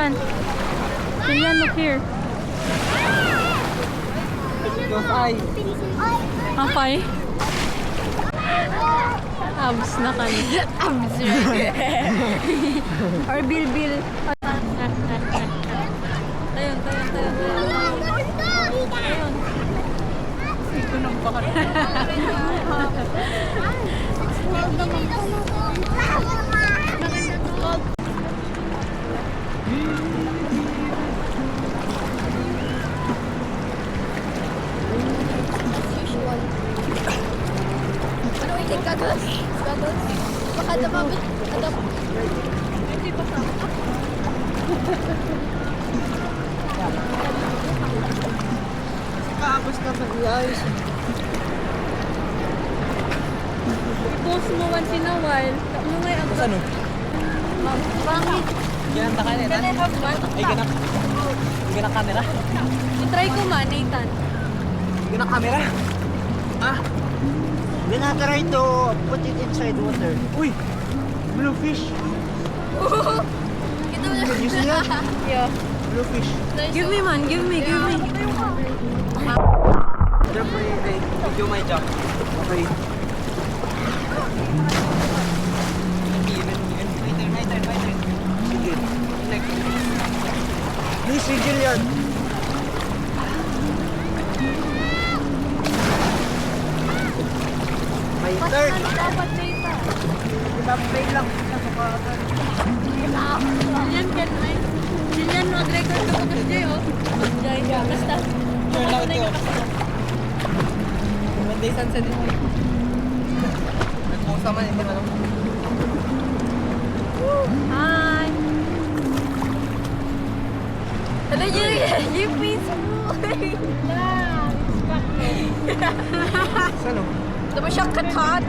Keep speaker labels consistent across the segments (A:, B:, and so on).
A: Jillian. Jillian, look here.
B: Close eye.
A: Apay. Abs na kami.
C: Abs. Or bilbil.
A: Tayon. Tayon. Ito nang bakit.
C: Ano yung gatos? Baka dumabit.
A: Hindi pa sa
B: Kaabos na pa iayos.
A: I-post mo once in a while. Ano may
B: Tapos ano?
A: Pangit.
B: Ganang takan eh.
A: Can I have one?
B: Ay, ganang camera.
A: I-try ko man, Nathan.
B: Ganang camera. Ah.
D: Then I try to put it inside water.
B: Uy! Bluefish.
C: Kita mo na.
D: You see that?
A: Yeah.
D: Bluefish.
A: Give me man, give me.
B: Jump rin. Video my jump. Okay. My turn. Sige. Next.
D: Please, Jillian. My turn.
C: Dapat Nathan.
D: Pinapay lang.
A: Jillian, can I? Jillian, mag-record ka pa kasi, oh. Basta.
B: Turn lang ito. Monday sunset ito. Nagpusa man ito ano.
A: Hi.
C: Ano yung peaceful?
B: Saan o?
C: Diba siyang katat?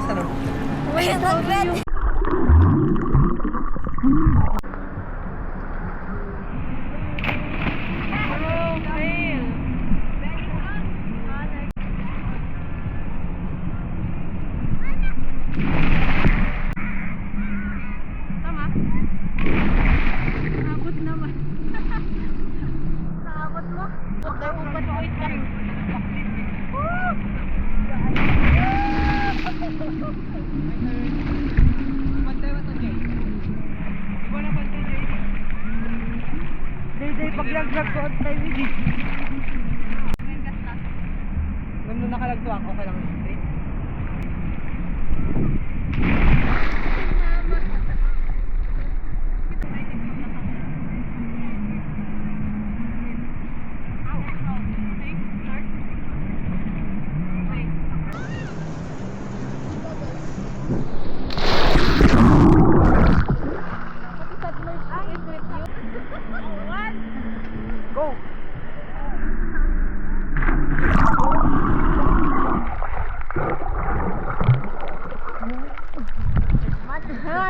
B: Saan o?
C: Wait, nag-red.
D: Paglag-lag ko at tayo.
B: Nung nakalagtuwang, okay lang. Straight.
D: Go!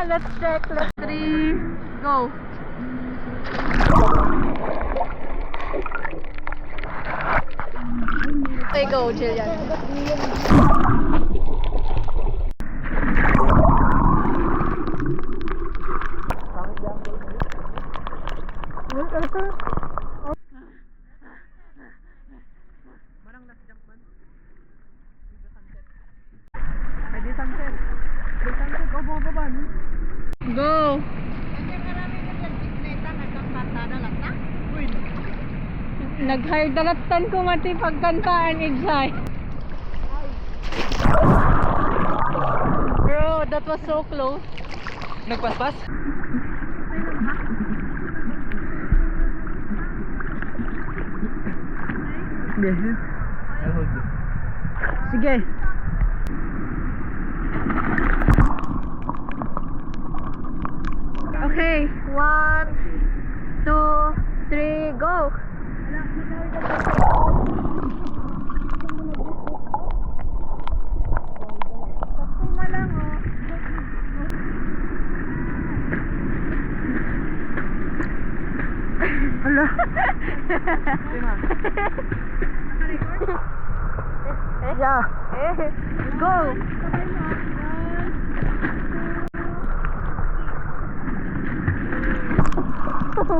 A: Let's check. Let's 3, go.
C: Okay, go, Jillian.
B: Pwede sunset. O, bumababa.
A: Go. Nag-hire dalatan ko mati pagkantaan Ijay. Bro, that was so close.
B: Nagpaspas?
D: Sige.
C: Okay, 1, 2, 3, go!
D: Ala. Yeah.
C: Go! Ay,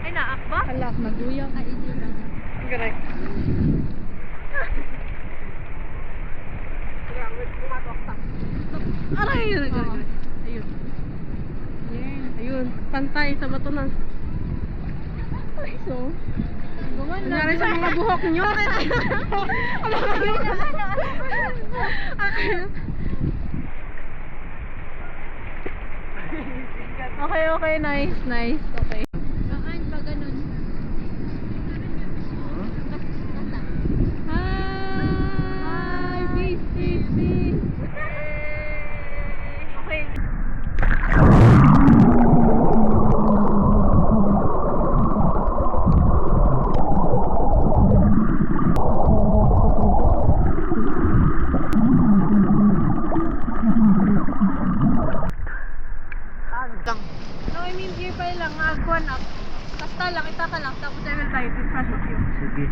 C: naak ba?
B: Alak, maguyaw.
A: Ay, hindi lang.
B: Correct.
A: Aray! Ayun. Ayun. Ayun. Pantay sa bato na. Ay, so. Nangyari sa mga buhok nyo.
C: Okay, okay, nice, nice. Okay.
A: Saan pa ganun? Hi! Peace, peace, peace.
C: Okay.
D: Lang.
C: No, I mean, here pa lang, kuhan up. Kasta lang, kita ka lang, tapos I will try to trust of you.
D: Sige.